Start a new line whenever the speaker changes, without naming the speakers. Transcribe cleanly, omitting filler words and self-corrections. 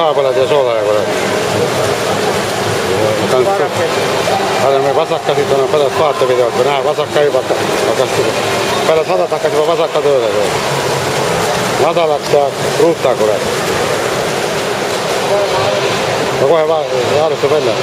maha põled ja soola ja kurat. Paneme vasakka, siis on pärast vaatevideot, kui näha vasak käib, pärast 100 hakkas juba vasakka tööle. Madalaks ja ruuta, kurat. No kohe alustab välja.